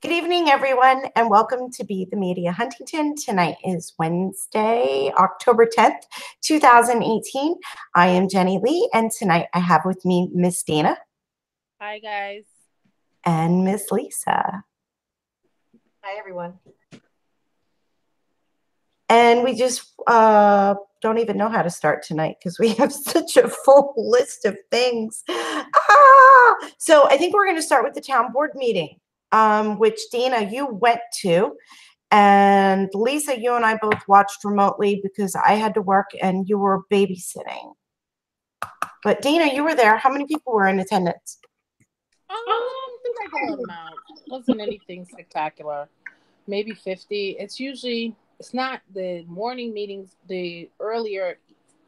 Good evening, everyone, and welcome to Be the Media Huntington. Tonight is Wednesday, October 10th, 2018. I am Jenny Lee, and tonight I have with me Miss Dana. Hi, guys. And Miss Lisa. Hi, everyone. And we just don't even know how to start tonight because we have such a full list of things. So I think we're going to start with the town board meeting, which Dana, you went to. And Lisa, you and I both watched remotely because I had to work and you were babysitting. But Dana, you were there. How many people were in attendance? The regular amount. Wasn't anything spectacular. Maybe 50. It's not the morning meetings, the earlier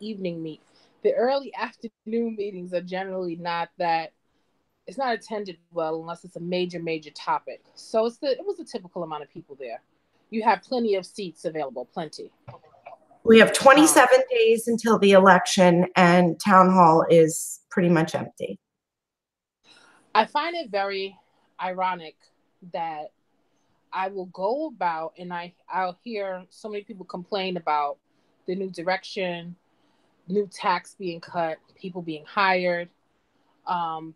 evening meet. The early afternoon meetings are generally not that, it's not attended well unless it's a major topic. So it was a typical amount of people there. You have plenty of seats available, plenty. We have 27 days until the election and town hall is pretty much empty. I find it very ironic that I will go about and I'll hear so many people complain about the new direction, new tax being cut, people being hired,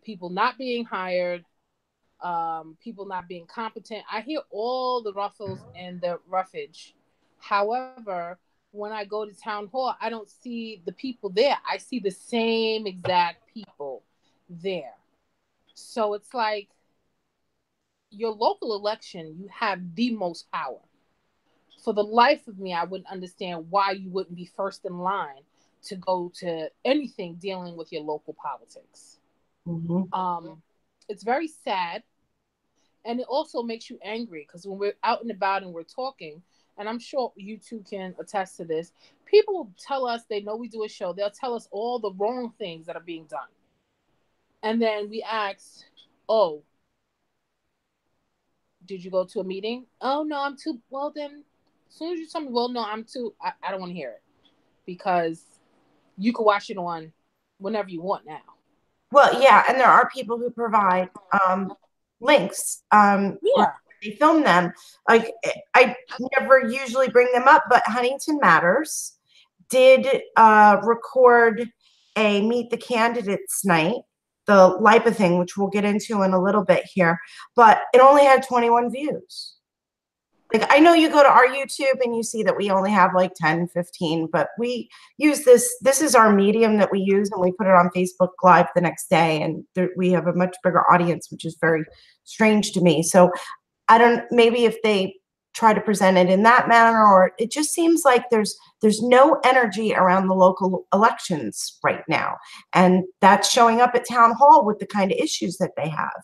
people not being hired, people not being competent. I hear all the ruffles and the roughage. However, when I go to town hall, I don't see the people there. I see the same exact people there. So it's like your local election, you have the most power. For the life of me, I wouldn't understand why you wouldn't be first in line to go to anything dealing with your local politics. It's very sad. And it also makes you angry because when we're out and about and we're talking, and I'm sure you two can attest to this, people will tell us they know we do a show. They'll tell us all the wrong things that are being done. And then we ask, oh, did you go to a meeting? Oh, no, I'm too. Well, then, as soon as you tell me, well, no, I don't want to hear it. Because you can watch it on whenever you want now. Well, yeah, and there are people who provide links. Yeah. They film them. Like, I never usually bring them up, but Huntington Matters did record a Meet the Candidates night, the LIPA thing, which we'll get into in a little bit here, but it only had 21 views. Like, I know you go to our YouTube and you see that we only have like 10, 15, but we use this. This is our medium that we use, and we put it on Facebook Live the next day, and we have a much bigger audience, which is very strange to me. So I don't, maybe if they try to present it in that manner, or it just seems like there's no energy around the local elections right now. And that's showing up at town hall with the kind of issues that they have.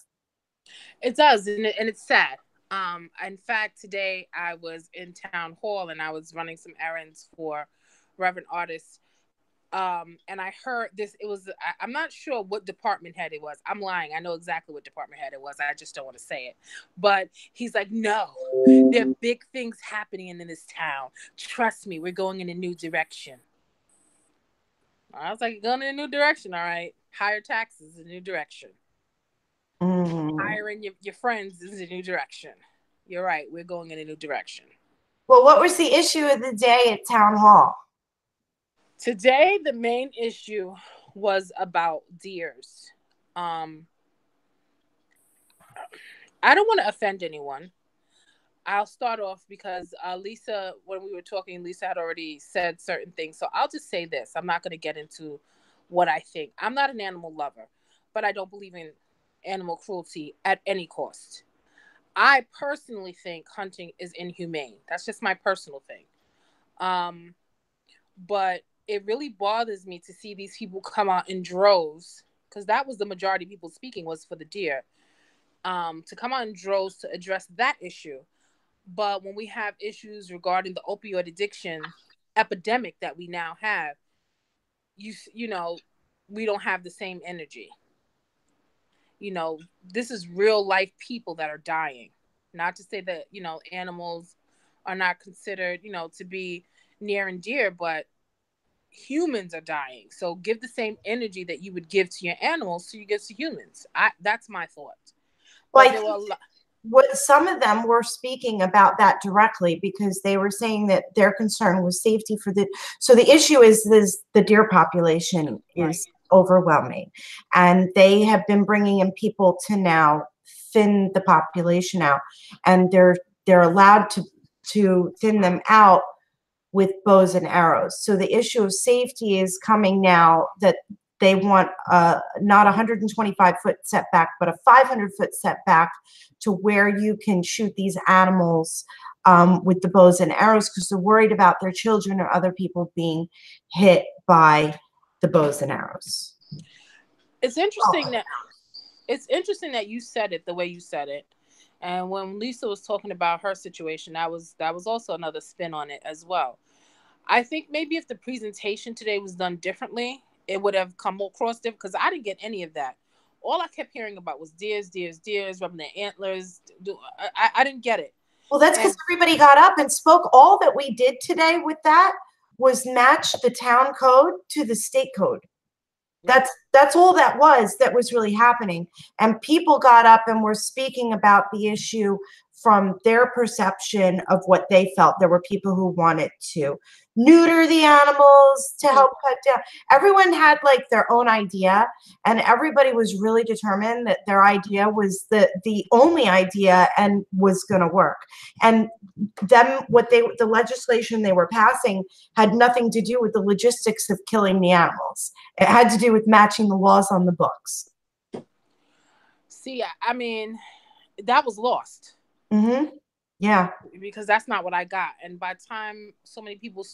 It does, and it's sad. In fact, today I was in town hall and I was running some errands for Reverend Artists. And I heard this. I'm not sure what department head it was. I'm lying. I know exactly what department head it was. I just don't want to say it. But he's like, no, there are big things happening in this town. Trust me, we're going in a new direction. I was like, going in a new direction. All right. Higher taxes is a new direction. Hiring your friends is a new direction. You're right. We're going in a new direction. Well, what was the issue of the day at town hall? Today, the main issue was about deers. I don't want to offend anyone. I'll start off because Lisa, when we were talking, Lisa had already said certain things. So I'll just say this. I'm not going to get into what I think. I'm not an animal lover, but I don't believe in animal cruelty at any cost. I personally think hunting is inhumane. That's just my personal thing. But it really bothers me to see these people come out in droves, because that was the majority of people speaking was for the deer, to come out in droves to address that issue. But when we have issues regarding the opioid addiction epidemic that we now have, you know, we don't have the same energy. This is real life people that are dying. Not to say that, animals are not considered, to be near and dear, but humans are dying. So give the same energy that you would give to your animals to you give to humans. That's my thought. Well, what some of them were speaking about that directly because they were saying that their concern was safety for so the issue is the deer population is overwhelming, and they have been bringing in people to now thin the population out, and they're allowed to thin them out with bows and arrows. So the issue of safety is coming now, that they want not 125-foot setback, but a 500-foot setback to where you can shoot these animals with the bows and arrows, because they're worried about their children or other people being hit by the bows and arrows. It's interesting that you said it the way you said it. And when Lisa was talking about her situation, that was also another spin on it as well. I think maybe if the presentation today was done differently, it would have come across different, because I didn't get any of that. All I kept hearing about was deers, rubbing their antlers. I didn't get it. Well, that's because everybody got up and spoke. All that we did today with that was match the town code to the state code. That's all that was really happening. And people got up and were speaking about the issue from their perception of what they felt. There were people who wanted to neuter the animals to help cut down. Everyone had like their own idea, and everybody was really determined that their idea was the only idea and was going to work. And the legislation they were passing had nothing to do with the logistics of killing the animals. It had to do with matching the laws on the books. See, I mean, that was lost. Mm-hmm. Yeah. Because that's not what I got. And by the time so many people,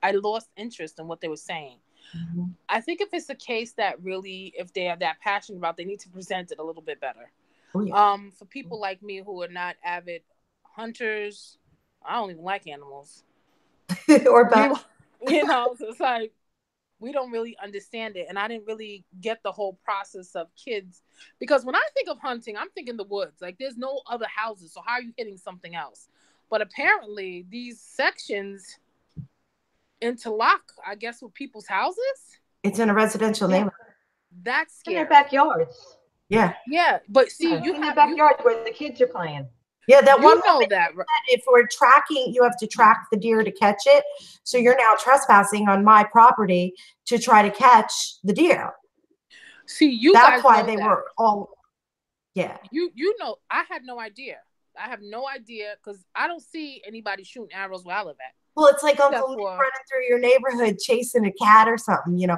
I lost interest in what they were saying. Mm-hmm. I think if it's a case that really, if they are that passionate about, they need to present it a little bit better. Oh, yeah. For people like me who are not avid hunters, I don't even like animals. Or bugs. So it's like, we don't really understand it. And I didn't really get the whole process of kids, because when I think of hunting, I'm thinking the woods. Like, there's no other houses, so how are you hitting something else? But apparently these sections interlock, I guess, with people's houses. It's in a residential neighborhood. That's scary. In their backyards. Yeah. But see, in their backyards where the kids are playing. Yeah, that one know that if we're tracking, you have to track the deer to catch it. So you're now trespassing on my property to try to catch the deer. See, that's why they were all. Yeah. You know, I had no idea. I have no idea, because I don't see anybody shooting arrows where I live at. Well, it's like Uncle Nick running through your neighborhood chasing a cat or something, Bing!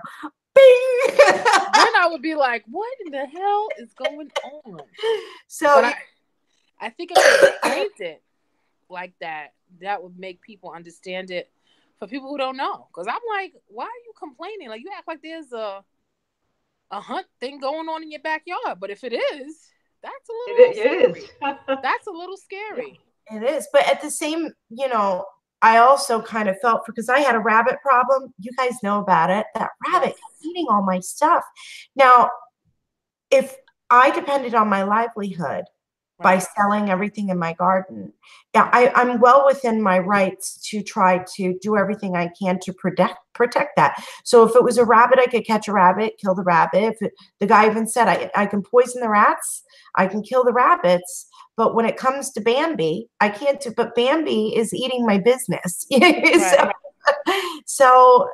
Then I would be like, what in the hell is going on? So I think if they explained it like that, that would make people understand it for people who don't know. Because I'm like, why are you complaining? Like, you act like there's a hunt thing going on in your backyard. But if it is, that's a little scary. That's a little scary. It is. But at the same, I also kind of felt, because I had a rabbit problem. You guys know about it. That rabbit eating all my stuff. Now, if I depended on my livelihood by selling everything in my garden, I'm well within my rights to try to do everything I can to protect that. So if it was a rabbit, I could catch a rabbit, kill the rabbit. The guy even said I can poison the rats, I can kill the rabbits. But when it comes to Bambi, I can't do. But Bambi is eating my business. So,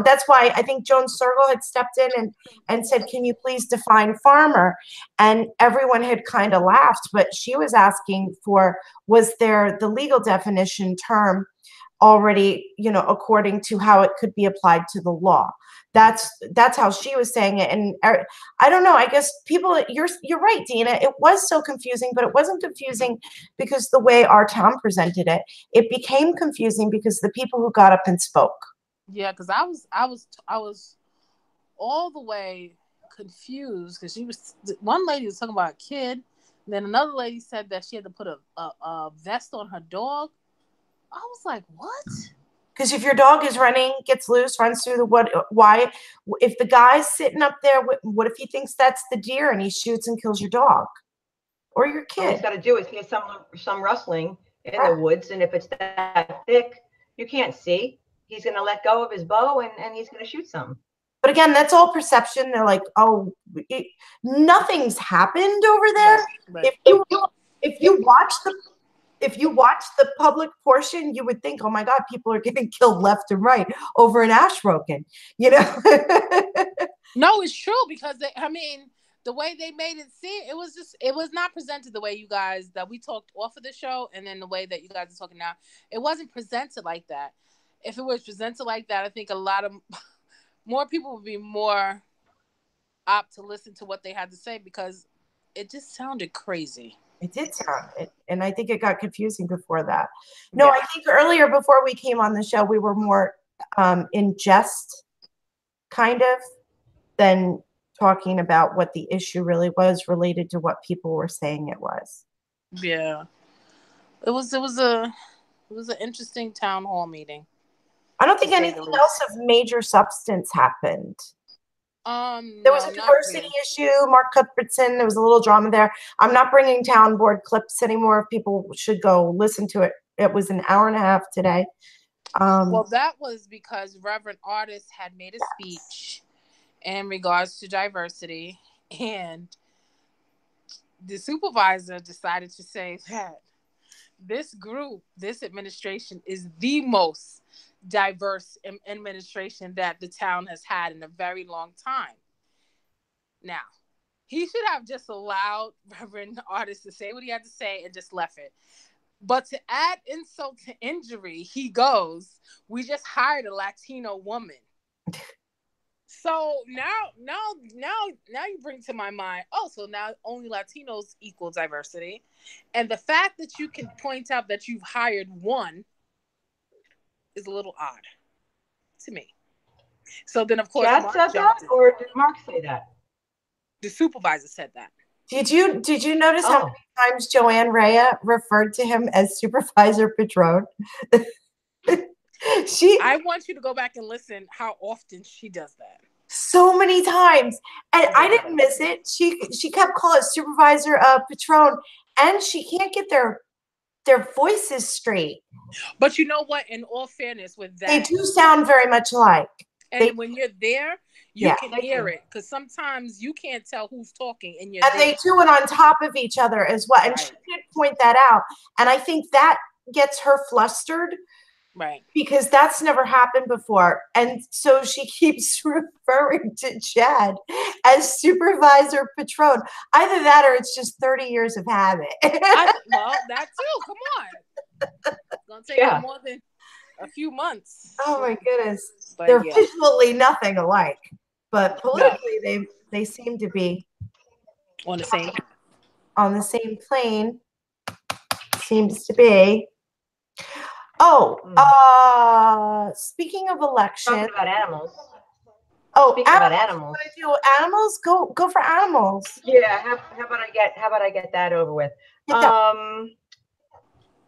that's why I think Joan Sergel had stepped in and said, can you please define farmer? And everyone had kind of laughed, but she was asking was there the legal definition term already, according to how it could be applied to the law. That's how she was saying it. And I don't know, I guess people, you're right, Dina. It was so confusing, but it wasn't confusing because the way our town presented it. It became confusing because the people who got up and spoke. Yeah, because I was all the way confused, because one lady was talking about a kid, and then another lady said that she had to put a vest on her dog. I was like, what? Because if your dog is gets loose, runs through the wood, why? If the guy's sitting up there, what if he thinks that's the deer and he shoots and kills your dog or your kid? All he's got to do is hear some rustling in the woods, and if it's that thick, you can't see. He's going to let go of his bow and he's going to shoot something. But again, that's all perception. They're like, nothing's happened over there. Right. if you watch the public portion, you would think, oh my God, people are getting killed left and right over an ash broken, you know? No, it's true because the way they made it seem, it was not presented the way you guys that we talked off of the show, and then the way that you guys are talking now, it wasn't presented like that. If it was presented like that, I think a lot of more people would be more apt to listen to what they had to say because it just sounded crazy. It did sound it, and I think it got confusing before that. No, yeah. I think earlier before we came on the show, we were more in jest, kind of, than talking about what the issue really was related to what people were saying it was. Yeah, it was an interesting town hall meeting. I don't think anything else of major substance happened. There was a diversity issue. Mark Cuthbertson, there was a little drama there. I'm not bringing town board clips anymore. People should go listen to it. It was an hour and a half today. Well, that was because Reverend Artist had made a speech in regards to diversity, and the supervisor decided to say that this administration is the most diverse administration that the town has had in a very long time. Now, he should have just allowed Reverend Artist to say what he had to say and just left it. But to add insult to injury, he goes, "We just hired a Latino woman." So now you bring to my mind, so now only Latinos equal diversity. And the fact that you can point out that you've hired one is a little odd to me. So then, of course, Chad said that, or did Mark say that? The supervisor said that. Did you notice how many times Joanne Rea referred to him as Supervisor Patron? I want you to go back and listen how often she does that. So many times, and I didn't miss it. She kept calling Supervisor Patron, and she can't get their voices straight. But you know what? In all fairness, with that, they do sound very much alike. And when you're there, you can hear it because sometimes you can't tell who's talking, and they do it on top of each other as well. And she did point that out, and I think that gets her flustered. Right. Because that's never happened before. And so she keeps referring to Chad as Supervisor Patron. Either that or it's just 30 years of habit. Well, that too. Come on. It's going to take more than a few months. Oh, my goodness. But they're visually nothing alike. But politically, they seem to be on the same plane. Seems to be. Speaking of elections. Talking about animals. Speaking about animals. Animals, go for animals. Yeah, how about I get that over with?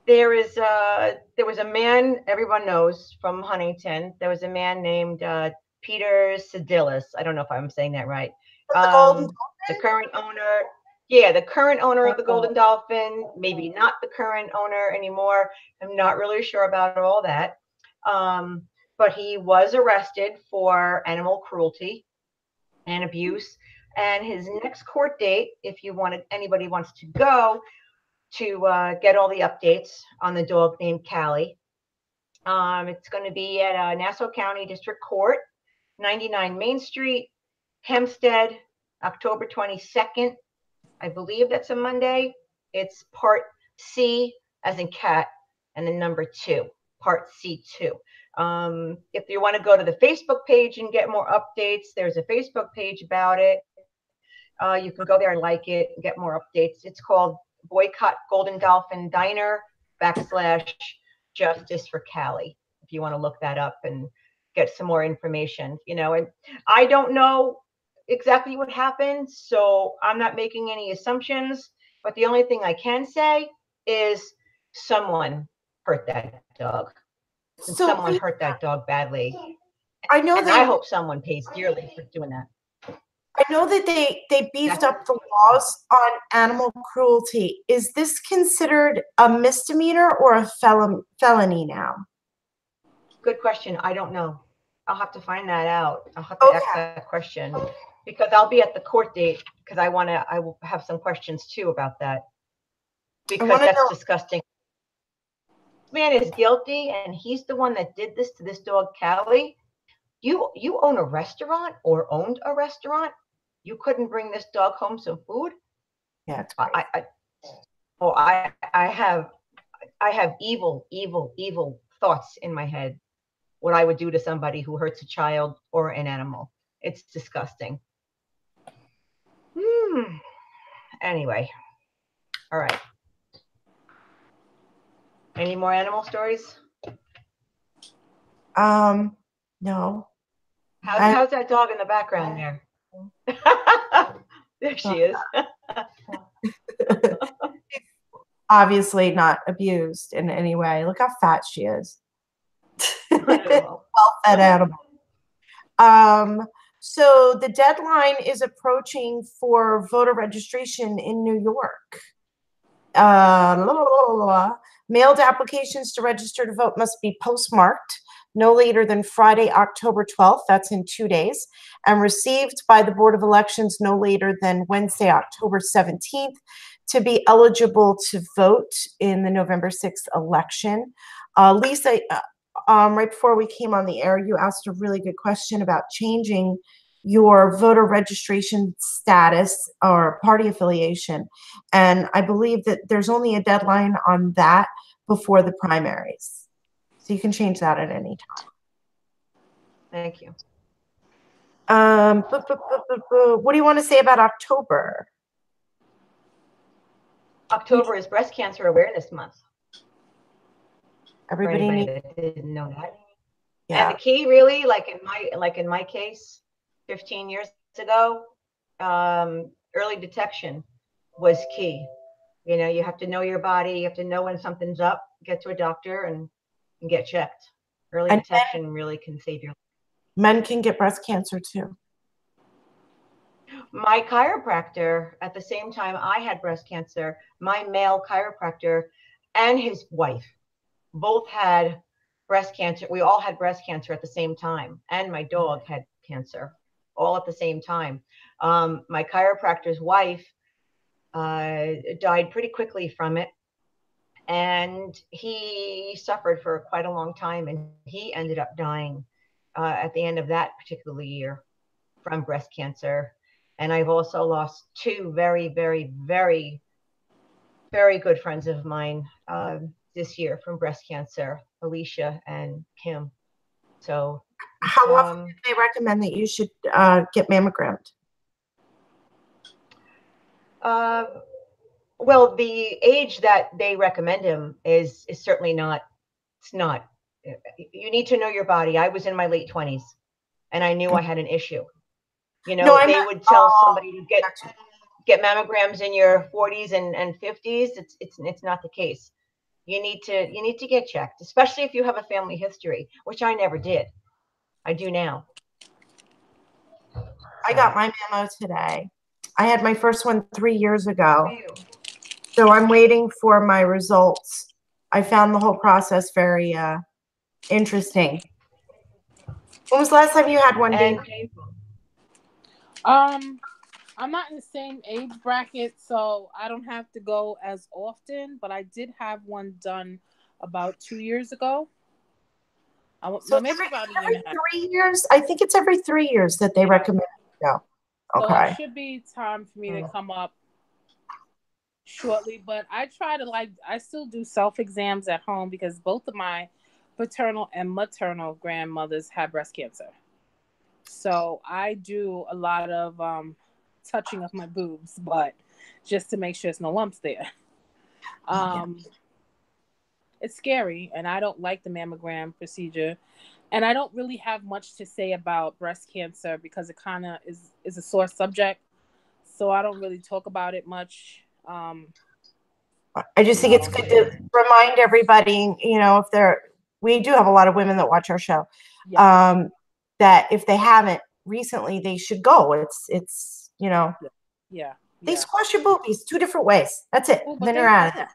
There was a man everyone knows from Huntington. There was a man named Peter Sedillis. I don't know if I'm saying that right. The current owner. Yeah, the current owner of the Golden Dolphin, maybe not the current owner anymore. I'm not really sure about all that. But he was arrested for animal cruelty and abuse. And his next court date, if anybody wants to go to get all the updates on the dog named Callie, it's going to be at Nassau County District Court, 99 Main Street, Hempstead, October 22nd. I believe that's a Monday. It's Part C as in cat and the number 2, Part C2. If you want to go to the Facebook page and get more updates, there's a Facebook page about it. You can go there and like it and get more updates. It's called Boycott Golden Dolphin Diner / Justice for Callie. If you want to look that up and get some more information, and I don't know exactly what happened, so I'm not making any assumptions, but the only thing I can say is someone hurt that dog. And someone hurt that dog badly. I hope someone pays dearly for doing that. I know that they beefed up the laws on animal cruelty. Is this considered a misdemeanor or a felony now? Good question. I don't know. I'll have to find that out. I'll have to ask that question. Because I'll be at the court date because I will have some questions too about that. because that's disgusting. This man is guilty, and he's the one that did this to this dog, Callie. You own a restaurant or owned a restaurant. You couldn't bring this dog home some food. Yeah, I have evil thoughts in my head. What I would do to somebody who hurts a child or an animal. It's disgusting. Anyway, all right. Any more animal stories? No. How's that dog in the background there? There she is. Obviously not abused in any way. Look how fat she is. Well-fed animal. So the deadline is approaching for voter registration in New York. Mailed applications to register to vote must be postmarked no later than Friday, October 12th, that's in 2 days, and received by the Board of Elections no later than Wednesday, October 17th, to be eligible to vote in the November 6th election. Lisa, right before we came on the air, you asked a really good question about changing your voter registration status or party affiliation. And I believe that there's only a deadline on that before the primaries. So you can change that at any time. Thank you. What do you want to say about October? October is Breast Cancer Awareness Month. Everybody that didn't know that. Yeah. And the key, really, like in my case, 15 years ago, early detection was key. You know, you have to know your body. You have to know when something's up. Get to a doctor and get checked. Early detection really can save your life. Men can get breast cancer too. My chiropractor, at the same time I had breast cancer, my male chiropractor and his wife both had breast cancer. We all had breast cancer at the same time. And my dog had cancer all at the same time. My chiropractor's wife died pretty quickly from it. And he suffered for quite a long time. And he ended up dying at the end of that particular year from breast cancer. And I've also lost two very, very, very, very good friends of mine this year from breast cancer, Alicia and Kim. So how often do they recommend that you should get mammogrammed? Well, the age that they recommend him is certainly not. It's not. You need to know your body. I was in my late 20s, and I knew I had an issue. You know, they would tell somebody to get mammograms in your 40s and 50s. It's not the case. You need to get checked, especially if you have a family history, which I never did. I do now. I got my mammo today. I had my first one 3 years ago. So I'm waiting for my results. I found the whole process very interesting. When was the last time you had one, Dave? I'm not in the same age bracket, so I don't have to go as often, but I did have one done about 2 years ago. So maybe about every 3 years? I think it's every 3 years that they recommend it. Yeah. Okay. So it should be time for me to come up shortly, but I try to I still do self-exams at home because both of my paternal and maternal grandmothers had breast cancer. So I do a lot of touching of my boobs, but just to make sure there's no lumps there. It's scary, and I don't like the mammogram procedure. And I don't really have much to say about breast cancer because it kind of is a sore subject. So I don't really talk about it much. I just think it's good to remind everybody, you know, we do have a lot of women that watch our show, that if they haven't recently, they should go. It's you know, they squash your boobies 2 different ways. That's it. Then you're out of it.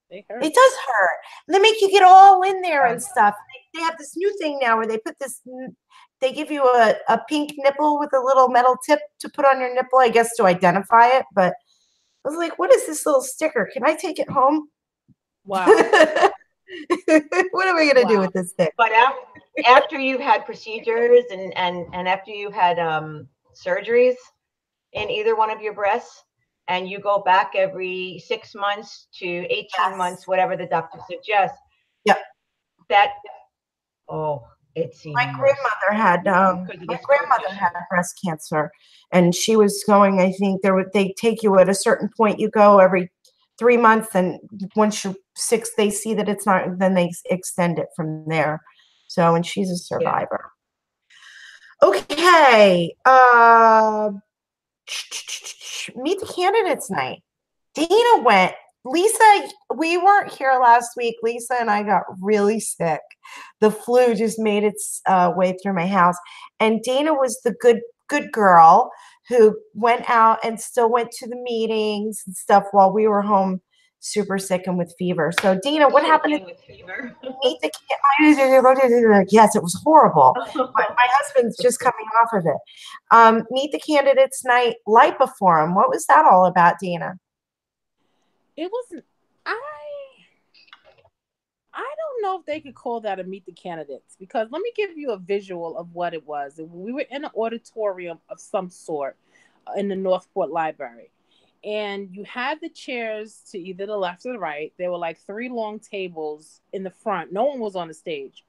They hurt. It does hurt. They make you get all in there and stuff. They have this new thing now where they put this. They give you a pink nipple with a little metal tip to put on your nipple, I guess, to identify it. But I was like, what is this little sticker? Can I take it home? Wow. What am I going to do with this thing? But after you've had procedures and after you've had surgeries in either one of your breasts, and you go back every 6 months to 18 months, whatever the doctor suggests. Yep. That, it's my grandmother had breast cancer, and she was going, I think they take you at a certain point, you go every 3 months, and once you're 6, they see that it's not, then they extend it from there. So, and she's a survivor. Yeah. Okay. Meet the Candidates night. Dana went. Lisa, we weren't here last week. Lisa and I got really sick. The flu just made its way through my house. And Dana was the good girl who went out and still went to the meetings and stuff while we were home super sick and with fever. So Dana, what happened with fever? Yes, it was horrible. But my husband's just coming off of it. Meet the Candidates night, LIPA Forum. What was that all about, Dana? It wasn't. I don't know if they could call that a Meet the Candidates, because let me give you a visual of what it was. We were in an auditorium of some sort in the Northport Library, and you had the chairs to either the left or the right. There were like 3 long tables in the front. No one was on the stage,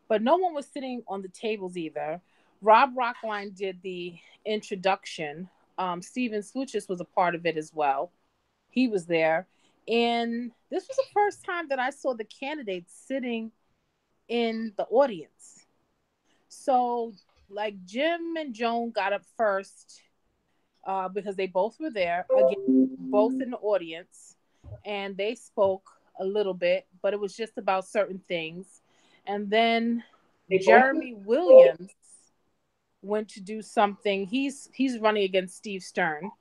but no one was sitting on the tables either. Rob Rockline did the introduction. Steven Sluchis was a part of it as well. He was there. And this was the first time that I saw the candidates sitting in the audience. So, like, Jim and Joan got up first because they both were there, again, both in the audience, and they spoke a little bit, but it was just about certain things. And then Jeremy Williams went to do something. He's running against Steve Stern.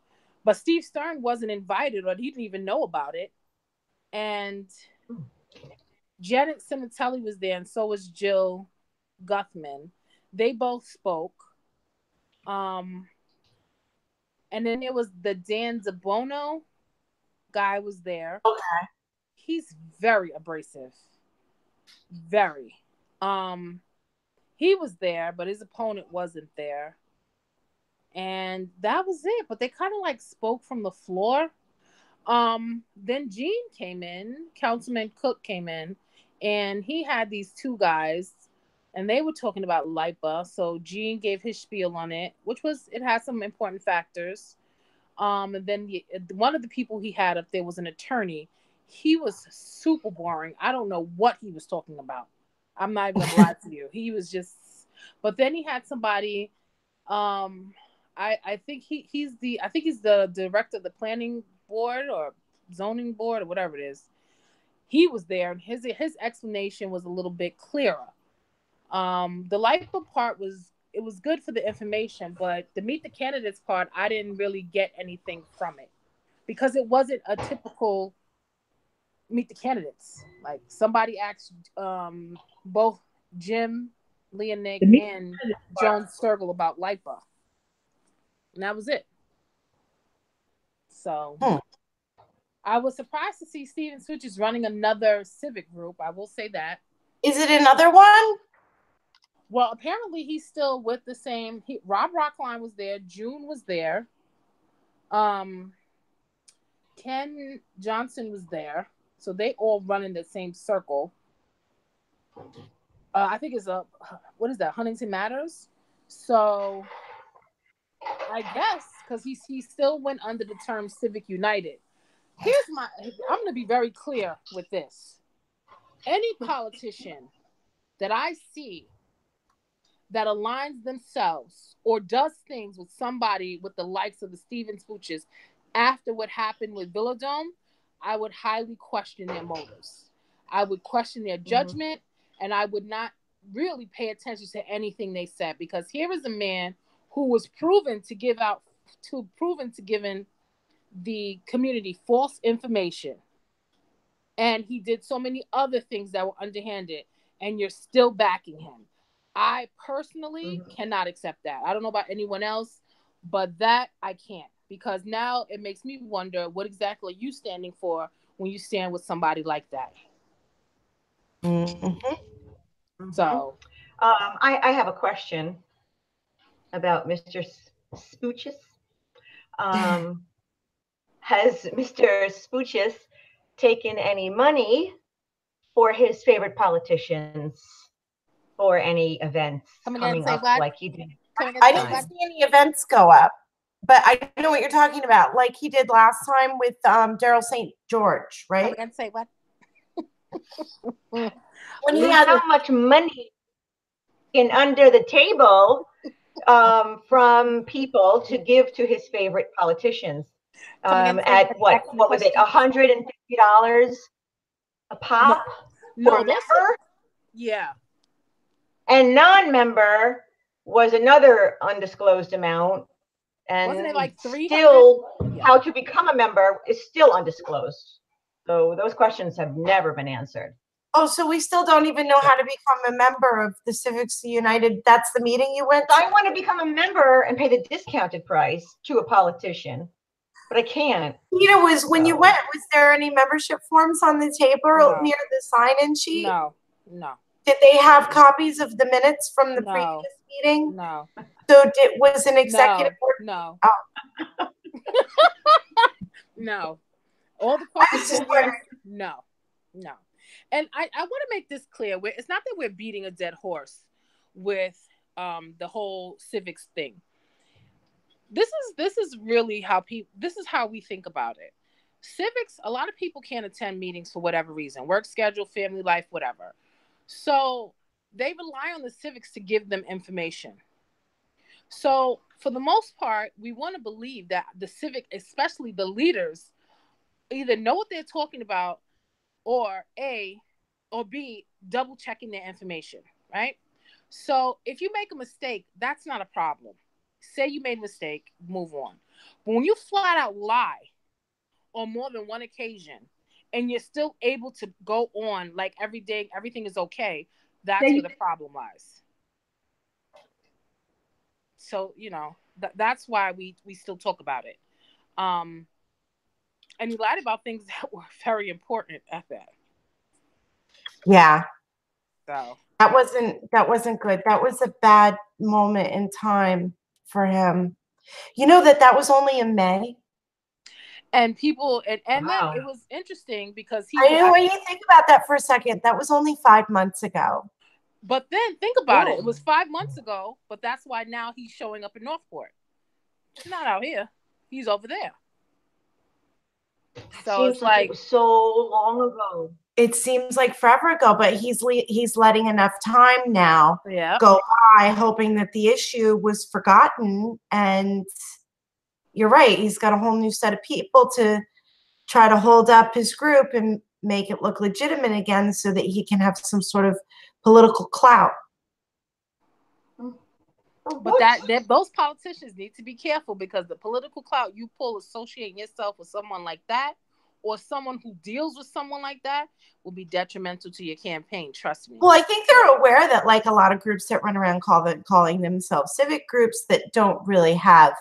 But Steve Stern wasn't invited, or he didn't even know about it. And Janet Sinatelli was there, and so was Jill Guthman. They both spoke. And then there was the Dan Zabono guy was there. Okay. He's very abrasive. Very. He was there, but his opponent wasn't there. And that was it. But they kind of like spoke from the floor. Then Gene came in, Councilman Cook came in, and he had these 2 guys, and they were talking about LIPA. So Gene gave his spiel on it, it has some important factors. And then one of the people he had up there was an attorney. He was super boring. I don't know what he was talking about. I'm not even gonna lie to you. He was just, but then he had somebody, I think he's the director of the planning board or zoning board or whatever it is. He was there, and his explanation was a little bit clearer. The LIPA part was good for the information, but the Meet the Candidates part, I didn't really get anything from it because it wasn't a typical Meet the Candidates. Like, somebody asked both Jim Leonick and Joan Sturgill about LIPA. And that was it. So I was surprised to see Steven Sluchis running another civic group. I will say that. Is it another one? Well, apparently he's still with the same. Rob Rockline was there. June was there. Ken Johnson was there. So they all run in the same circle. I think it's what is that? Huntington Matters. So I guess because he still went under the term Civic United. I'm going to be very clear with this. Any politician that I see that aligns themselves or does things with somebody with the likes of the Steven Sluchis after what happened with Villadome, I would highly question their motives. I would question their judgment, and I would not really pay attention to anything they said, because here is a man who was proven to give the community false information, and he did so many other things that were underhanded, and you're still backing him. I personally cannot accept that. I don't know about anyone else, but that I can't, because now it makes me wonder, what exactly are you standing for when you stand with somebody like that? So I have a question about Mr. Spoochis. Has Mr. Spoochis taken any money for his favorite politicians for any events coming up like he did? I didn't see any events go up, but I know what you're talking about, like he did last time with Daryl St. George, right? Come again, say what? When he had how much money in under the table from people to give to his favorite politicians at what was it, $150 a pop for a member? Yeah. And non-member was another undisclosed amount. And wasn't it like 300? Still, how to become a member is still undisclosed. So those questions have never been answered. Oh, so we still don't even know how to become a member of the Civics United. That's the meeting you went to? I want to become a member and pay the discounted price to a politician, but I can't. When you went, was there any membership forms on the table near the sign-in sheet? No. Did they have copies of the minutes from the previous meeting? No. So was an executive order? No. Oh. No. All the questions no. And I want to make this clear. It's not that we're beating a dead horse with the whole civics thing. This is really how we think about it. Civics, a lot of people can't attend meetings for whatever reason, work schedule, family life, whatever. So they rely on the civics to give them information. So for the most part, we want to believe that the civic, especially the leaders, either know what they're talking about or A, or B, double checking their information, right? So if you make a mistake, that's not a problem. Say you made a mistake, move on. But when you flat out lie on more than one occasion and you're still able to go on like every day, everything is okay, that's where the problem lies. So, that's why we still talk about it. And he lied about things that were very important at that. Yeah. So that wasn't good. That was a bad moment in time for him. That was only in May. And people, and wow. Then it was interesting because when you think about that for a second, that was only 5 months ago. But then think about it. It was 5 months ago, but that's why now he's showing up in Northport. He's not out here. He's over there. So it's like it was so long ago. It seems like forever ago, but he's letting enough time now go by, hoping that the issue was forgotten. And you're right. He's got a whole new set of people to try to hold up his group and make it look legitimate again so that he can have some sort of political clout. But those politicians need to be careful, because the political clout you pull associating yourself with someone like that, or someone who deals with someone like that, will be detrimental to your campaign. Trust me. Well, I think they're aware that like a lot of groups that run around calling themselves civic groups that don't really have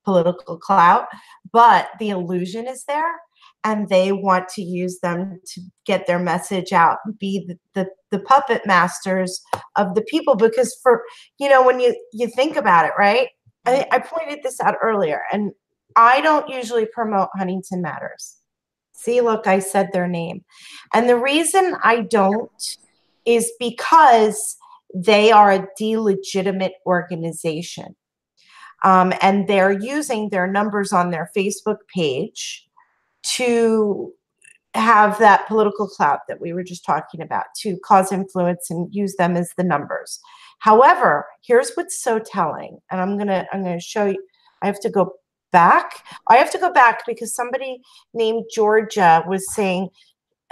political clout, but the illusion is there, and they want to use them to get their message out, be the puppet masters of the people. Because when you think about it, right? I pointed this out earlier, and I don't usually promote Huntington Matters. See, look, I said their name. And the reason I don't is because they are a delegitimate organization. And they're using their numbers on their Facebook page to have that political clout that we were just talking about, to cause influence and use them as the numbers. However, here's what's so telling. And I'm gonna show you. I have to go back because somebody named Georgia was saying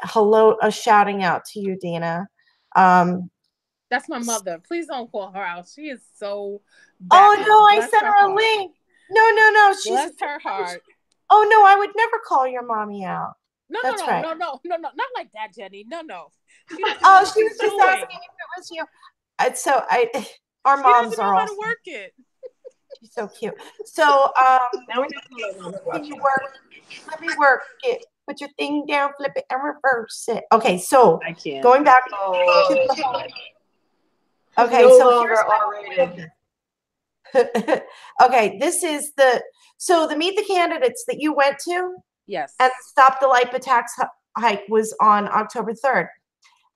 hello, shouting out to you, Dana. That's my mother. Please don't call her out. She is so bad. Oh no, I sent her a link. No. Bless her heart. Oh no, I would never call your mommy out. No, not like that, Jenny. No. She was just asking if it was you. So our moms are all. How to work it. She's so cute. So Now we know can you work? Let me work it. Put your thing down, flip it, and reverse it. Okay, so I can't. going back to Oh, okay, no so longer here's R-rated. okay, this is the Meet the Candidates that you went to Yes. and Stop the Lipo Tax hike was on October 3rd.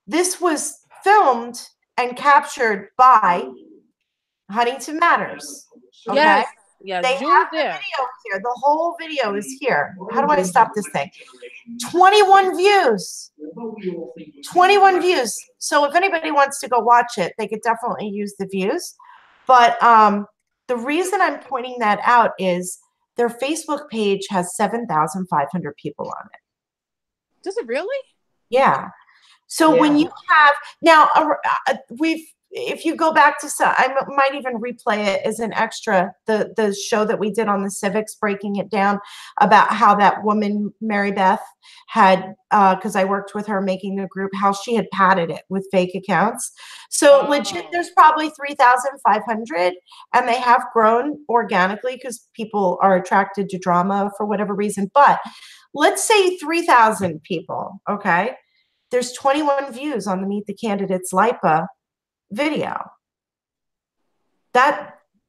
This was filmed and captured by Huntington Matters. Okay? Yes. Yes. They Jules have the there. video here. The whole video is here. How do I stop this thing? 21 views. 21 views. So if anybody wants to go watch it, they could definitely use the views. But the reason I'm pointing that out is their Facebook page has 7,500 people on it. Does it really? Yeah. So when you have now, if you go back to some, I might even replay it as an extra, the show that we did on the civics, breaking it down about how that woman, Mary Beth, had, because I worked with her making the group, how she had padded it with fake accounts. So legit, there's probably 3,500, and they have grown organically because people are attracted to drama for whatever reason. But let's say 3,000 people, okay? There's 21 views on the Meet the Candidates LIPA video.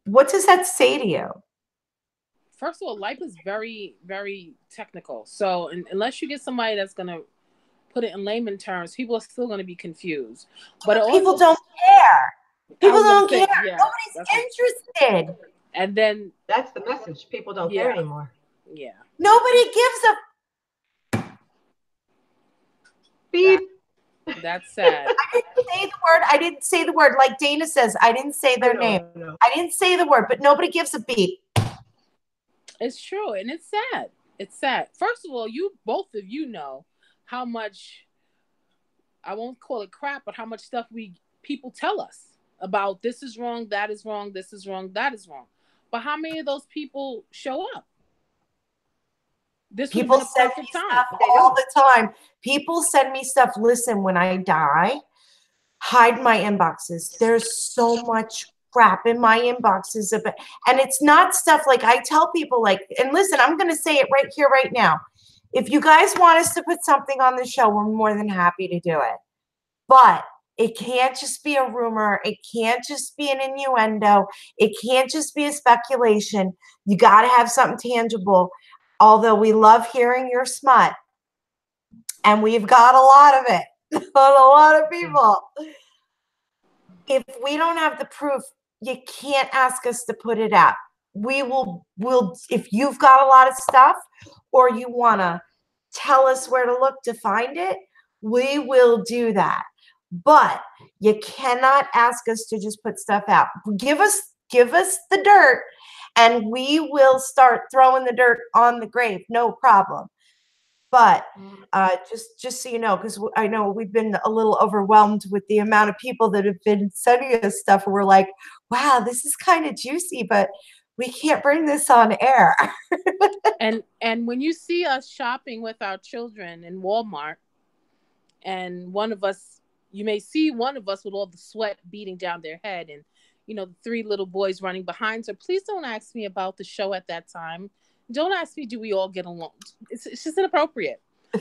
What does that say to you? First of all, LIPA is very, very technical. So unless you get somebody that's going to put it in layman terms, people are still going to be confused. But people don't care. People don't care. Yeah, nobody's interested. And then that's the message. People don't care anymore. Yeah. Nobody gives a beep. That's sad. I didn't say the word. Like Dana says, I didn't say their name. No. I didn't say the word, but nobody gives a beep. It's true, and it's sad. It's sad. First of all, both of you know how much, I won't call it crap, but how much stuff people tell us about this is wrong, that is wrong, this is wrong, that is wrong. But how many of those people show up? People send me stuff all the time. People send me stuff. Listen, when I die, hide my inboxes. There's so much crap in my inboxes. And it's not stuff like I tell people like, and listen, I'm going to say it right here, right now. If you guys want us to put something on the show, we're more than happy to do it. But it can't just be a rumor. It can't just be an innuendo. It can't just be a speculation. You got to have something tangible. Although we love hearing your smut, and we've got a lot of it on a lot of people. If we don't have the proof, you can't ask us to put it out. We'll if you've got a lot of stuff or you want to tell us where to look to find it, we will do that. But you cannot ask us to just put stuff out. Give us the dirt, and we will start throwing the dirt on the grave. No problem. But just so you know, because I know we've been a little overwhelmed with the amount of people that have been sending us stuff. And we're like, wow, this is kind of juicy, but we can't bring this on air. and when you see us shopping with our children in Walmart, and you may see one of us with all the sweat beating down their head, and the 3 little boys running behind her. Please don't ask me about the show at that time. Don't ask me, do we all get along? It's just inappropriate.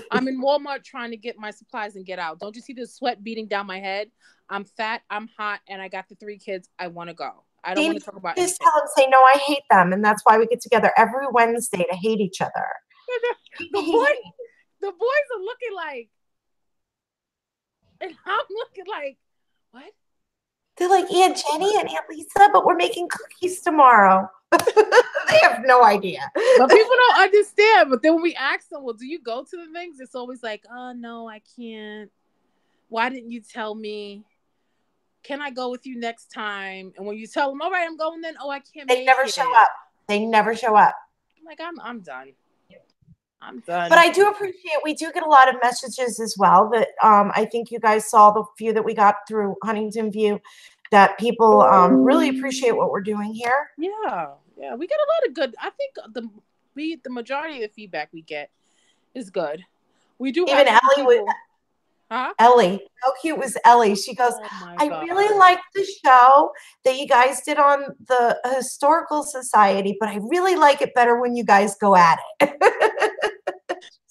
I'm in Walmart trying to get my supplies and get out. Don't you see the sweat beating down my head? I'm fat, I'm hot, and I got the 3 kids. I want to go. I don't want to talk about it. Just tell them, say, no, I hate them. And that's why we get together every Wednesday to hate each other. The boys are looking like, and I'm looking like, what? They're like, Aunt Jenny and Aunt Lisa, but we're making cookies tomorrow. They have no idea. But people don't understand. But then when we ask them, well, do you go to the things? It's always like, oh, no, I can't. Why didn't you tell me? Can I go with you next time? And when you tell them, all right, I'm going, then, oh, I can't. They never show up. They never show up. I'm like, I'm done. I'm done. But I do appreciate, we do get a lot of messages as well that I think you guys saw the few that we got through Huntington View, that people really appreciate what we're doing here. Yeah. We get a lot of good. I think the majority of the feedback we get is good. We do. Even Ellie Huh? Ellie. How cute was Ellie? She goes, Oh my I God. really liked the show that you guys did on the Historical Society, but I really like it better when you guys go at it.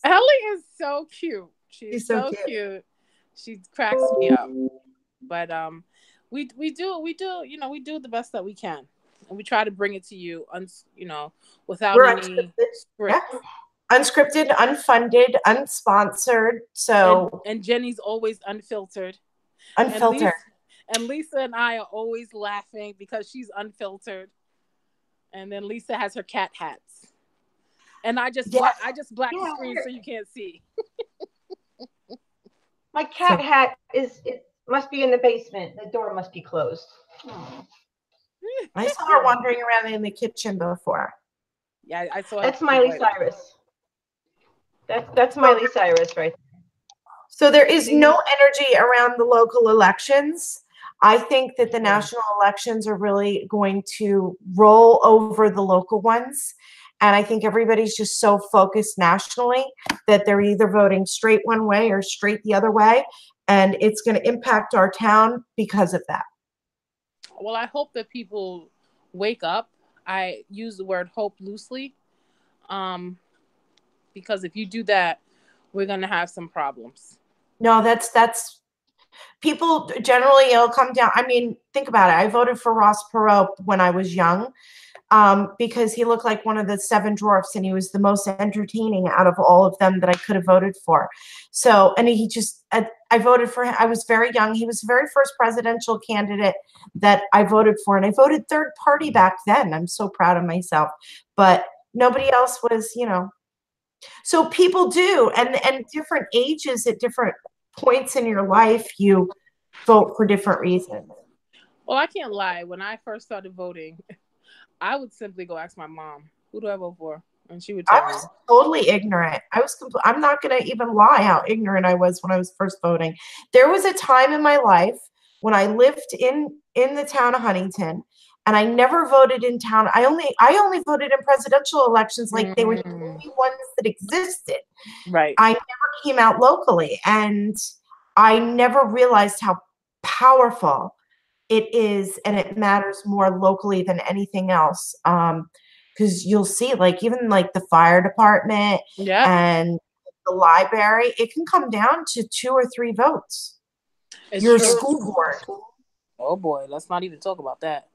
Ellie is so cute. She's She's so so cute. cute. She cracks me up. But we do we do the best that we can, and we try to bring it to you without We're any unscripted. script. Yeah. Unscripted, unfunded, unsponsored. So And Jenny's always unfiltered. unfiltered. And Lisa and I are always laughing because she's unfiltered. And then Lisa has her cat hats. And I just black the screen so you can't see. My cat hat must be in the basement. The door must be closed. I saw her wandering around in the kitchen before. Yeah, I saw. That's Miley Cyrus. That's Miley Cyrus right there. So there is no energy around the local elections. I think that the national elections are really going to roll over the local ones. And I think everybody's just so focused nationally that they're either voting straight one way or straight the other way. And it's going to impact our town because of that. Well, I hope that people wake up. I use the word hope loosely. Because if you do that, we're going to have some problems. No, that's people generally, it'll come down. I mean, think about it. I voted for Ross Perot when I was young because he looked like one of the seven dwarfs and he was the most entertaining out of all of them that I could have voted for. So, and I voted for him. I was very young. He was the very first presidential candidate that I voted for. And I voted third party back then. I'm so proud of myself. But nobody else was, So people do, and different ages at different points in your life, you vote for different reasons. Well, I can't lie. When I first started voting, I would simply go ask my mom, "Who do I vote for?" And she would tell me. I was totally ignorant. I'm not going to even lie how ignorant I was when I was first voting. There was a time in my life when I lived in the town of Huntington, and I never voted in town. I only voted in presidential elections like they were the only ones that existed. Right. I never came out locally, and I never realized how powerful it is, and it matters more locally than anything else. Because you'll see, like, even like the fire department and the library, it can come down to 2 or 3 votes. Your school board. Oh boy, let's not even talk about that.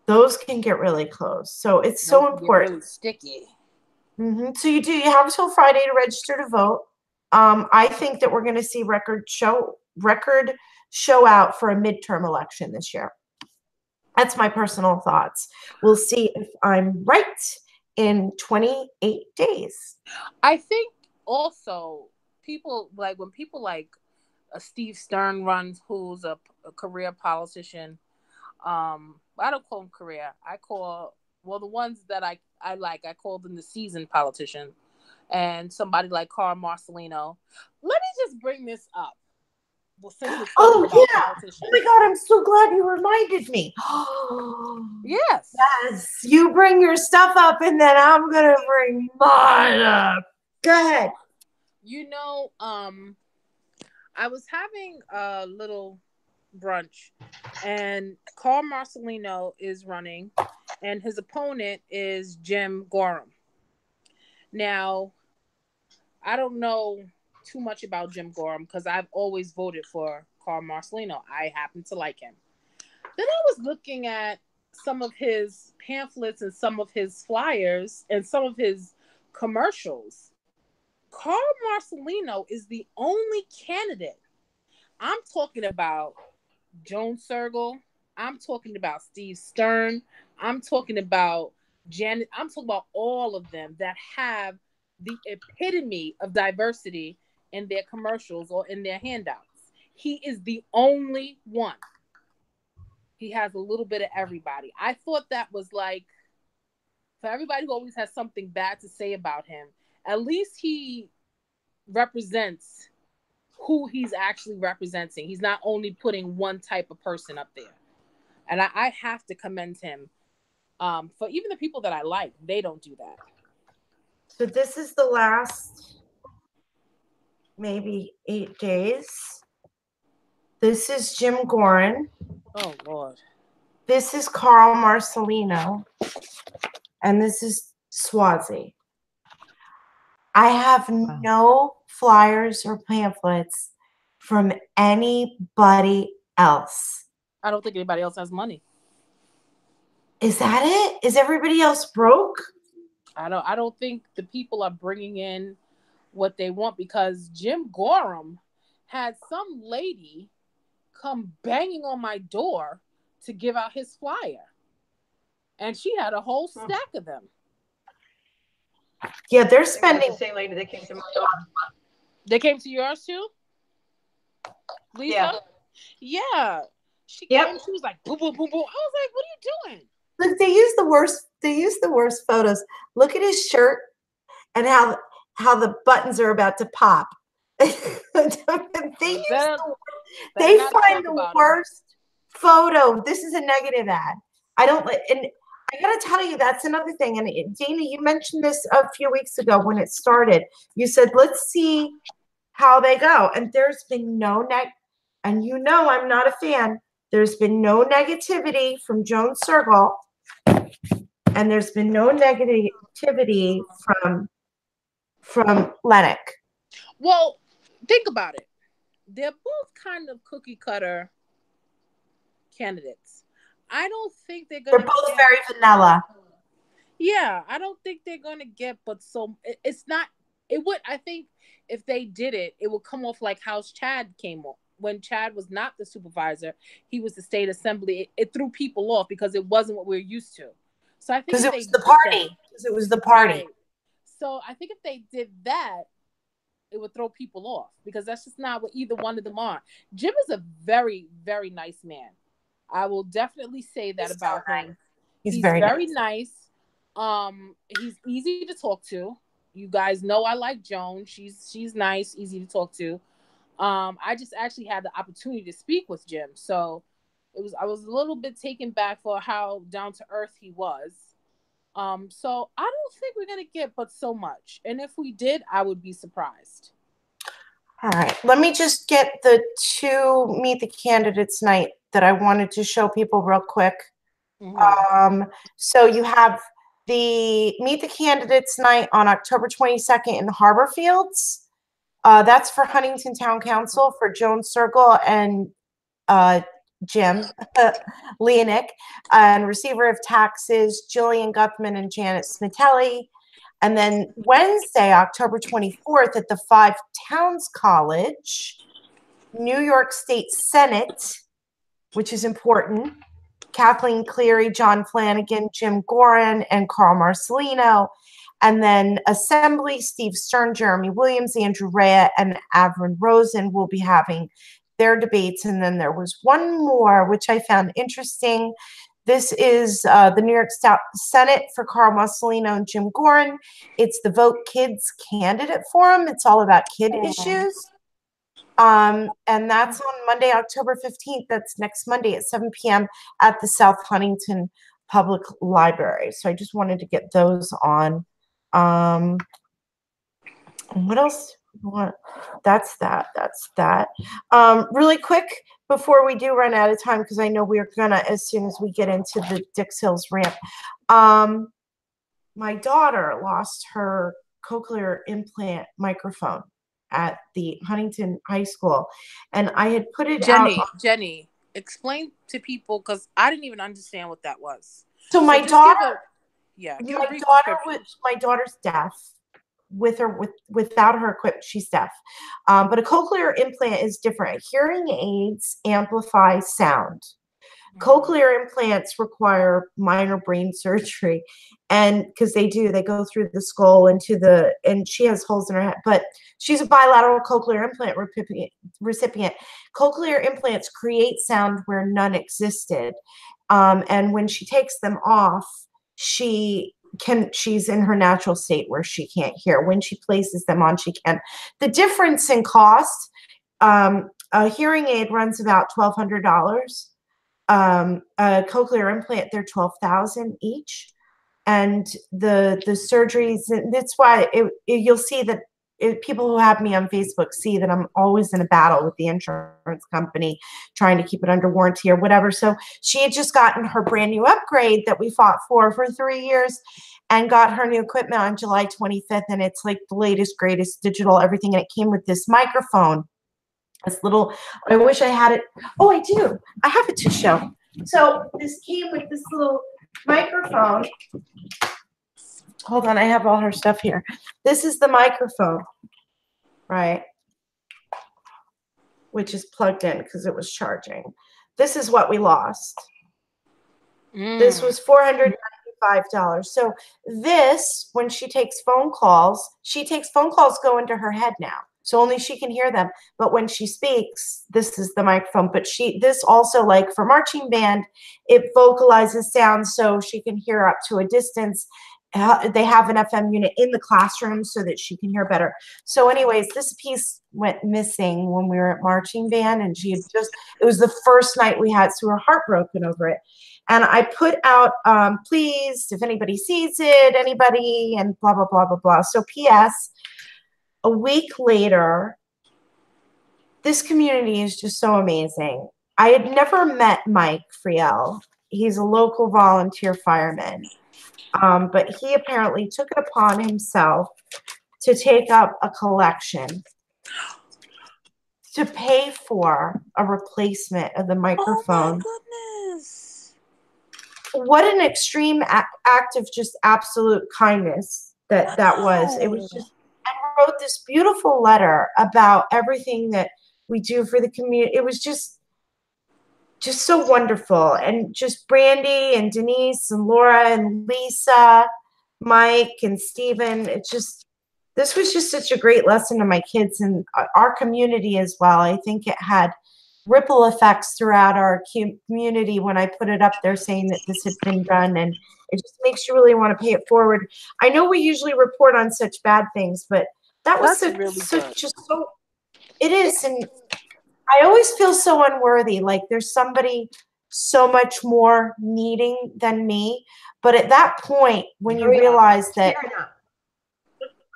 Those can get really close. So it's so important. Really sticky. Mm-hmm. So you have until Friday to register to vote. I think that we're going to see record show out for a midterm election this year. That's my personal thoughts. We'll see if I'm right in 28 days. I think also people like when people like Steve Stern runs, who's a career politician. I don't call him career. I call the ones that I like. I call them the seasoned politician. And somebody like Carl Marcelino. Let me just bring this up. Well, oh my God! I'm so glad you reminded me. Yes. You bring your stuff up, and then I'm gonna bring mine up. Go ahead. I was having a little brunch, and Carl Marcelino is running, and his opponent is Jim Gorham. Now, I don't know too much about Jim Gorham because I've always voted for Carl Marcelino. I happen to like him. Then I was looking at some of his pamphlets and some of his flyers and some of his commercials. Carl Marcelino is the only candidate. I'm talking about Joan Sergel. I'm talking about Steve Stern. I'm talking about Janet. I'm talking about all of them that have the epitome of diversity in their commercials or in their handouts. He is the only one. He has a little bit of everybody. I thought that was like, for everybody who always has something bad to say about him, at least he represents who he's actually representing. He's not only putting one type of person up there. And I have to commend him. For even the people that I like, they don't do that. So this is the last maybe 8 days. This is Jim Gorin. Oh, Lord. This is Carl Marcelino. And this is Swazi. I have no flyers or pamphlets from anybody else. I don't think anybody else has money. Is that it? Is everybody else broke? I don't think the people are bringing in what they want, because Jim Gorham had some lady come banging on my door to give out his flyer. And she had a whole stack of them. Yeah, they're spending. The same lady that came to my door. They came to yours too? Lisa? Yeah. She came, she was like, boom, boom, boom, boom. I was like, what are you doing? Look, they use the worst photos. Look at his shirt and how the buttons are about to pop. They find the worst photo. This is a negative ad. I gotta tell you, that's another thing. And Dana, you mentioned this a few weeks ago when it started. You said, let's see how they go. And there's been and you know I'm not a fan. There's been no negativity from Joan Sergel, and there's been no negativity from Lennox. Well, think about it. They're both kind of cookie cutter candidates. I don't think they're both very vanilla. Yeah, I don't think they're gonna get, but it's not. It would. I think if they did it, it would come off like how Chad came off. When Chad was not the supervisor, he was the state assembly. It threw people off because it wasn't what we're used to. So I think because it was the party. Because it was the party. Right. So I think if they did that, it would throw people off, because that's just not what either one of them are. Jim is a very, very nice man. I will definitely say that about him. He's very nice. He's easy to talk to. You guys know I like Joan. She's nice, easy to talk to. I just actually had the opportunity to speak with Jim, so I was a little bit taken back for how down to earth he was. So I don't think we're gonna get but so much, and if we did, I would be surprised. All right, let me just get the 2 Meet the Candidates night that I wanted to show people real quick. Mm-hmm. So you have the Meet the Candidates night on October 22nd in Harbor Fields. That's for Huntington Town Council for Joan Sergel and Jim Leonick, and receiver of taxes Jillian Guthman and Janet Smitelli. And then Wednesday, October 24th at the 5 Towns College, New York State Senate, which is important, Kathleen Cleary, John Flanagan, Jim Gorin, and Carl Marcelino. And then Assembly, Steve Stern, Jeremy Williams, Andrew Rea, and Avron Rosen will be having their debates. And then there was one more, which I found interesting. This is the New York Senate for Carl Marcelino and Jim Gorin. It's the Vote Kids Candidate Forum. It's all about kid issues. And that's on Monday, October 15th. That's next Monday at 7 p.m. at the South Huntington Public Library. So I just wanted to get those on. What else? That's that. Really quick before we do run out of time, because I know we're gonna, as soon as we get into the Dix Hills ramp. My daughter lost her cochlear implant microphone at the Huntington High School, and I had put it out. Jenny, explain to people, because I didn't even understand what that was. So my daughter, my daughter's deaf. Without her equipment, she's deaf. But a cochlear implant is different. Hearing aids amplify sound. Cochlear implants require minor brain surgery, and because they go through the skull and she has holes in her head, but she's a bilateral cochlear implant recipient. Cochlear implants create sound where none existed. And when she takes them off, she's in her natural state where she can't hear. When she places them on, she can. The difference in cost, a hearing aid runs about $1,200. A cochlear implant, they're $12,000 each. And the surgeries, and that's why you'll see that people who have me on Facebook see that I'm always in a battle with the insurance company trying to keep it under warranty or whatever. So she had just gotten her brand new upgrade that we fought for 3 years and got her new equipment on July 25th. And it's like the latest, greatest digital everything. And it came with this microphone, this little, I wish I had it. Oh, I do. I have it to show. So this came with this little microphone. Hold on, I have all her stuff here. This is the microphone, right? Which is plugged in because it was charging. This is what we lost. This was $495. So this, when she takes phone calls go into her head now. So only she can hear them. But when she speaks, this is the microphone. But this also, like for marching band, it vocalizes sound so she can hear up to a distance. They have an FM unit in the classroom so that she can hear better. So anyways, this piece went missing when we were at marching band, and it was the first night we had, so we were heartbroken over it. And I put out, please, if anybody sees it, anybody, and blah, blah, blah, blah, blah. So PS, a week later, this community is just so amazing. I had never met Mike Friel. He's a local volunteer fireman. But he apparently took it upon himself to take up a collection to pay for a replacement of the microphone. Oh my goodness. What an extreme act of just absolute kindness that was. It was just, and wrote this beautiful letter about everything that we do for the community. It was just so wonderful. And just Brandy and Denise and Laura and Lisa, Mike and Stephen. This was just such a great lesson to my kids and our community as well. I think it had ripple effects throughout our community when I put it up there saying that this had been done, and it just makes you really want to pay it forward. I know we usually report on such bad things, but that was it is. And I always feel so unworthy. Like there's somebody so much more needing than me. But at that point, when you realize that,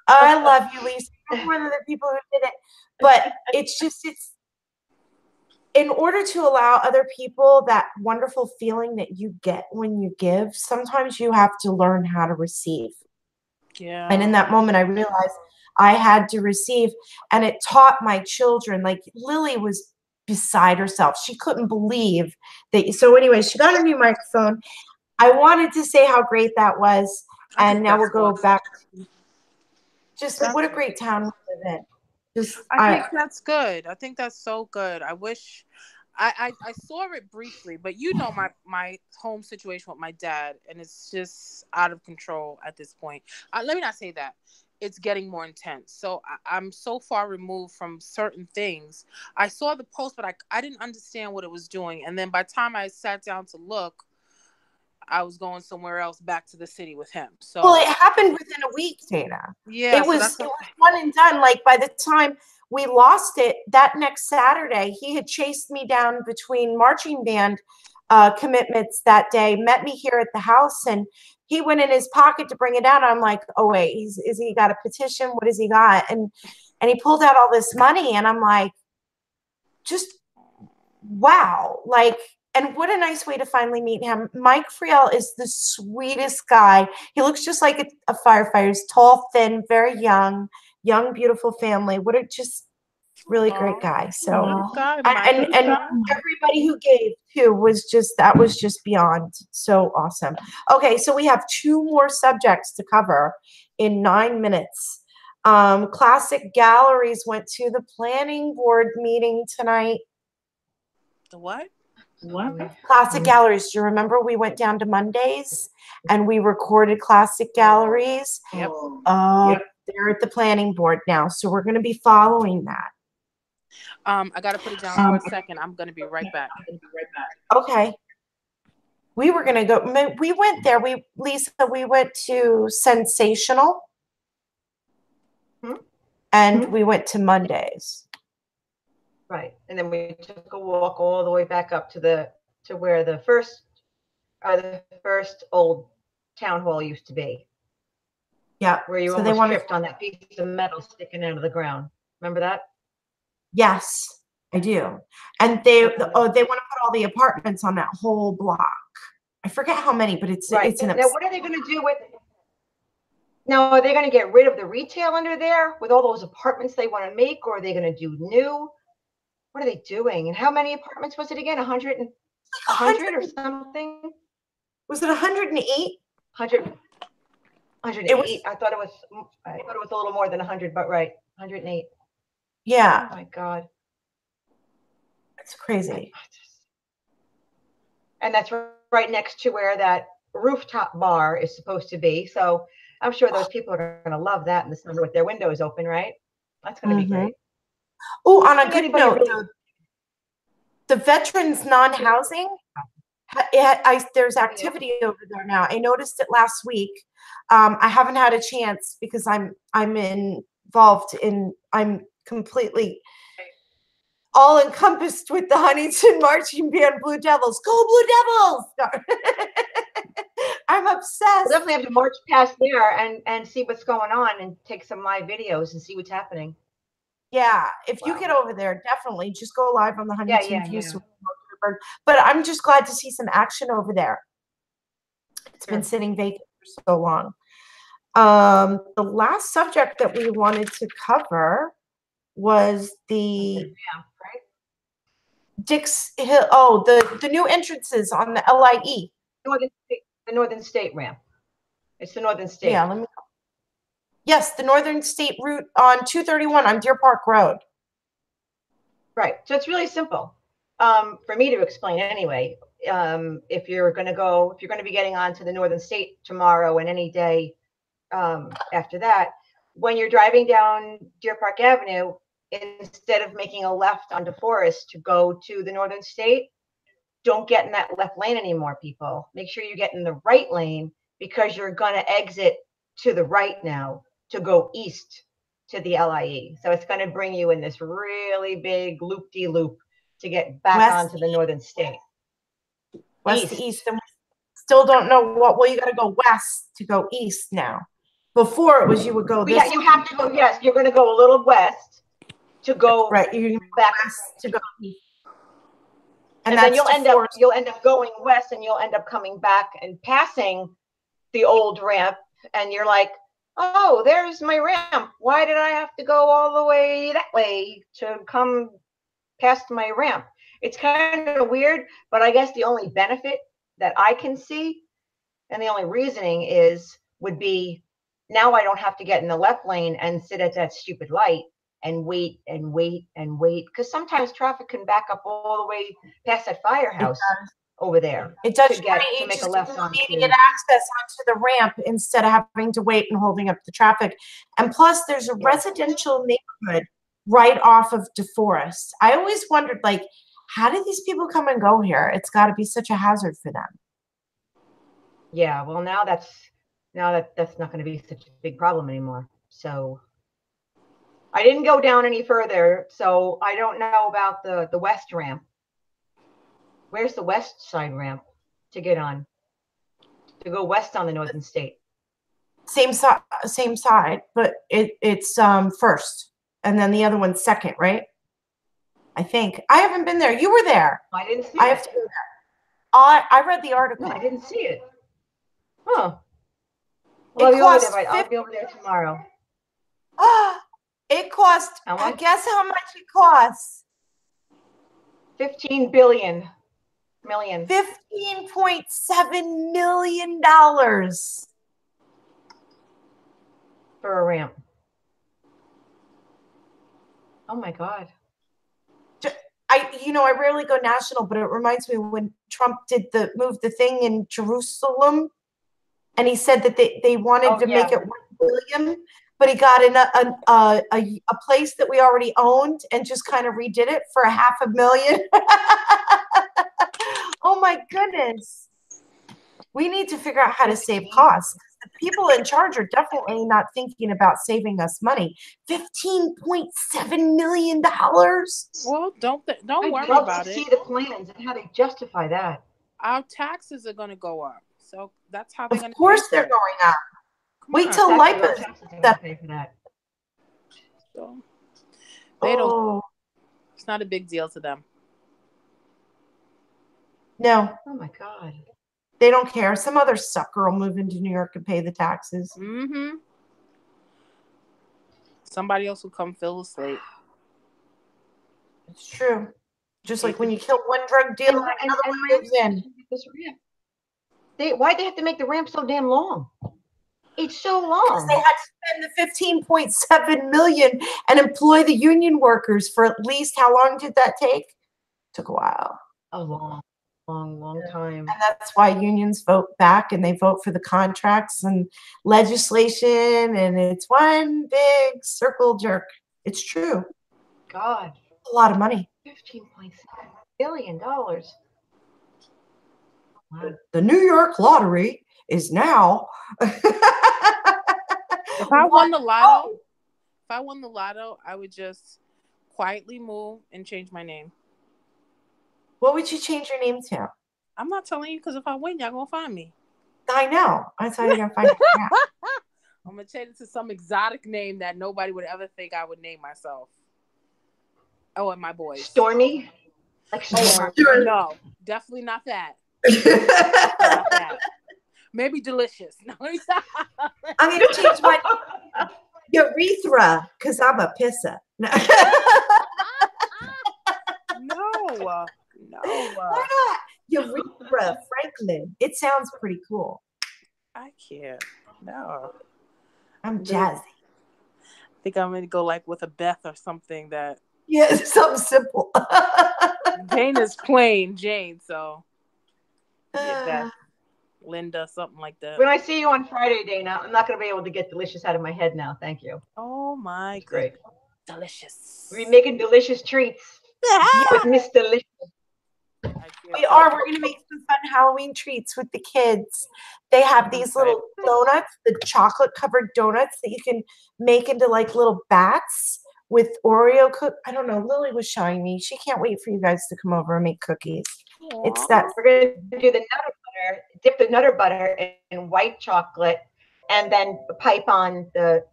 I love you, Lisa, you're one of the people who did it. But it's in order to allow other people that wonderful feeling that you get when you give, sometimes you have to learn how to receive. Yeah. And in that moment, I realized I had to receive, and it taught my children. Like Lily was beside herself. She couldn't believe that. So anyway, she got a new microphone. I wanted to say how great that was. And now we'll go back. Just what a great town we live in. I think that's good. I think that's so good. I wish I saw it briefly, but you know my home situation with my dad, and it's just out of control at this point. Let me not say that. It's getting more intense. So I'm so far removed from certain things. I saw the post, but I didn't understand what it was doing. And then by the time I sat down to look, I was going somewhere else, back to the city with him. So well, it happened within a week, Dana. Yeah, it was one and done. Like by the time we lost it, that next Saturday, he had chased me down between marching band commitments that day, met me here at the house, and he went in his pocket to bring it out. I'm like, oh wait, is he got a petition? What has he got? And he pulled out all this money, and I'm like, just wow, like. And what a nice way to finally meet him. Mike Friel is the sweetest guy. He looks just like a firefighter. He's tall, thin, very young, beautiful family. What a just really great guy. So, and everybody who gave too was just beyond so awesome. Okay, so we have 2 more subjects to cover in 9 minutes. Classic Galleries went to the planning board meeting tonight. The what? Classic Galleries. Do you remember we went down to Mondays and we recorded Classic Galleries? Yep. They're at the planning board now, so we're going to be following that. I got to put it down for a second. I'm going to be right back. Okay. We were going to go. We went there. Lisa, we went to Sensational, and we went to Mondays. Right, and then we took a walk all the way back up to where the first old town hall used to be. Yeah. Where you almost tripped on that piece of metal sticking out of the ground. Remember that? Yes, I do. And they want to put all the apartments on that whole block. I forget how many, but it's right. it's an. Now, what are they going to do with it? Now, are they going to get rid of the retail under there with all those apartments they want to make, or are they going to do new? What are they doing? And how many apartments was it again? 100 or something? Was it 108? 100. 108. I thought it was a little more than 100, but right, 108. Yeah. Oh my God. It's crazy. And that's right next to where that rooftop bar is supposed to be. So I'm sure those people are going to love that in the summer with their windows open, right? That's going to be great. Oh, on a good note, the veterans non-housing, there's activity over there now. I noticed it last week. I haven't had a chance because I'm completely all encompassed with the Huntington Marching Band Blue Devils. Go Blue Devils! I'm obsessed. We'll definitely have to march past there and see what's going on and take some live videos and see what's happening. Yeah, if you get over there, definitely just go live on the Huntington Views. But I'm just glad to see some action over there. It's been sitting vacant for so long. The last subject that we wanted to cover was the Dix Hill. Oh, the new entrances on the LIE. The Northern State ramp. It's the Northern State. Yeah, yes, the Northern State route on 231 on Deer Park Road. Right. So it's really simple for me to explain anyway. If you're going to be getting onto the Northern State tomorrow and any day after that, when you're driving down Deer Park Avenue, instead of making a left onto Forest to go to the Northern State, don't get in that left lane anymore, people. Make sure you get in the right lane because you're going to exit to the right now to go east to the LIE. So it's going to bring you in this really big loop-de-loop to get back onto the Northern State. West to east. And we still don't know well, you got to go west to go east now. Before it was you would go this. Yeah, you have to go, yes, you're going to go a little west to go right. You're back west to go east. And then you'll end up going west and you'll end up coming back and passing the old ramp. And you're like, oh, there's my ramp. Why did I have to go all the way that way to come past my ramp? It's kind of weird, but I guess the only benefit that I can see and the only reasoning would be now I don't have to get in the left lane and sit at that stupid light and wait and wait and wait, because sometimes traffic can back up all the way past that firehouse over there. It does to make a left on immediate access onto the ramp instead of having to wait and holding up the traffic. And plus, there's a residential neighborhood right off of DeForest. I always wondered, like, how do these people come and go here? It's got to be such a hazard for them. Yeah, well, now that's not going to be such a big problem anymore. So I didn't go down any further, so I don't know about the west ramp. Where's the west side ramp to get on? To go west on the Northern State? Same side, but it's first, and then the other one's second, right? I think. I haven't been there. You were there. I didn't see it. I have to go there. I read the article. No, I didn't see it. Huh. Well, I'll be over there tomorrow. It cost, guess how much it costs? $15 million. $15.7 million. For a ramp. Oh my God. I rarely go national, but it reminds me when Trump moved the thing in Jerusalem, and he said that they wanted to make it $1 billion, but he got in a place that we already owned and just kind of redid it for $500,000. Oh my goodness. We need to figure out how to save costs. The people in charge are definitely not thinking about saving us money. $15.7 million. Well, don't worry about it. See the plans and how they justify that. Our taxes are going to go up, so that's how they're going to. Of course, they're going up. Wait till LIPA. Pay for that. So they don't. It's not a big deal to them. No. Oh my God. They don't care. Some other sucker will move into New York and pay the taxes. Mm-hmm. Somebody else will come fill the slate. It's true. Just like when you kill one drug dealer, another one moves in. Why'd they have to make the ramp so damn long? It's so long. Because they had to spend the $15.7 million and employ the union workers for at least, how long did that take? Took a while. A long time. And that's why unions vote back and they vote for the contracts and legislation, and it's one big circle jerk. It's true. God. A lot of money. $15.7 billion. Wow. The New York lottery is now. If I won the lotto, I would just quietly move and change my name. What would you change your name to? I'm not telling you because if I win, y'all gonna find me. I know. That's how you're gonna find me. I'm gonna change it to some exotic name that nobody would ever think I would name myself. Oh, and my boys. Stormy? Like Stormy? No, definitely not that. Not that. Maybe Delicious. No, I'm gonna change my urethra because I'm a pisser. No. No. Why not? Urethra Franklin. It sounds pretty cool. I can't. No. I'm jazzy. I think I'm gonna go like with a Beth or something that. Yeah, something simple. Jane is plain Jane, so yeah, Beth, Linda, something like that. When I see you on Friday, Dana, I'm not going to be able to get Delicious out of my head now. Thank you. Oh my God. Delicious. We're making delicious treats with Miss Delicious. We are. We're going to make some fun Halloween treats with the kids. They have these little donuts, the chocolate covered donuts that you can make into like little bats with Oreo I don't know. Lily was showing me. She can't wait for you guys to come over and make cookies. Aww. It's that we're going to do the Nutter Butter, dip the Nutter Butter in white chocolate, and then pipe on the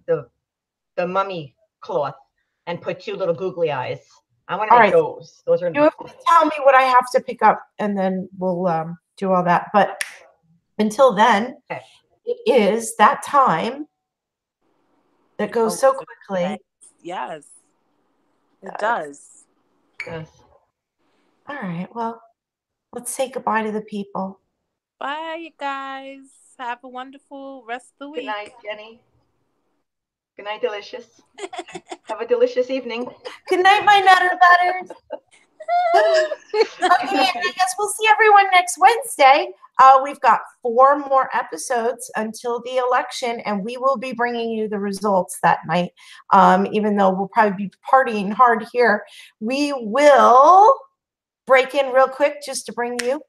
mummy cloth and put 2 little googly eyes. I want to make those. Those are. You have to tell me what I have to pick up, and then we'll do all that. But until then, it is that time that goes so quickly. Yes, it does. Yes. All right. Well, let's say goodbye to the people. Bye, you guys. Have a wonderful rest of the week. Good night, Jenny. Good night, Delicious. Have a delicious evening. Good night, my Nutter Butters. Okay, I guess we'll see everyone next Wednesday. We've got 4 more episodes until the election, and we will be bringing you the results that night. Even though we'll probably be partying hard here, we will break in real quick just to bring you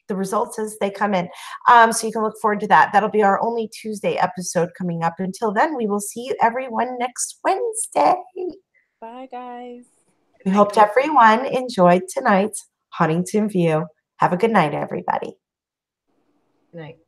the results as they come in. So you can look forward to that. That'll be our only Tuesday episode coming up. Until then, we will see you everyone next Wednesday. Bye, guys. We hope everyone enjoyed tonight's Huntington View. Have a good night, everybody. Good night.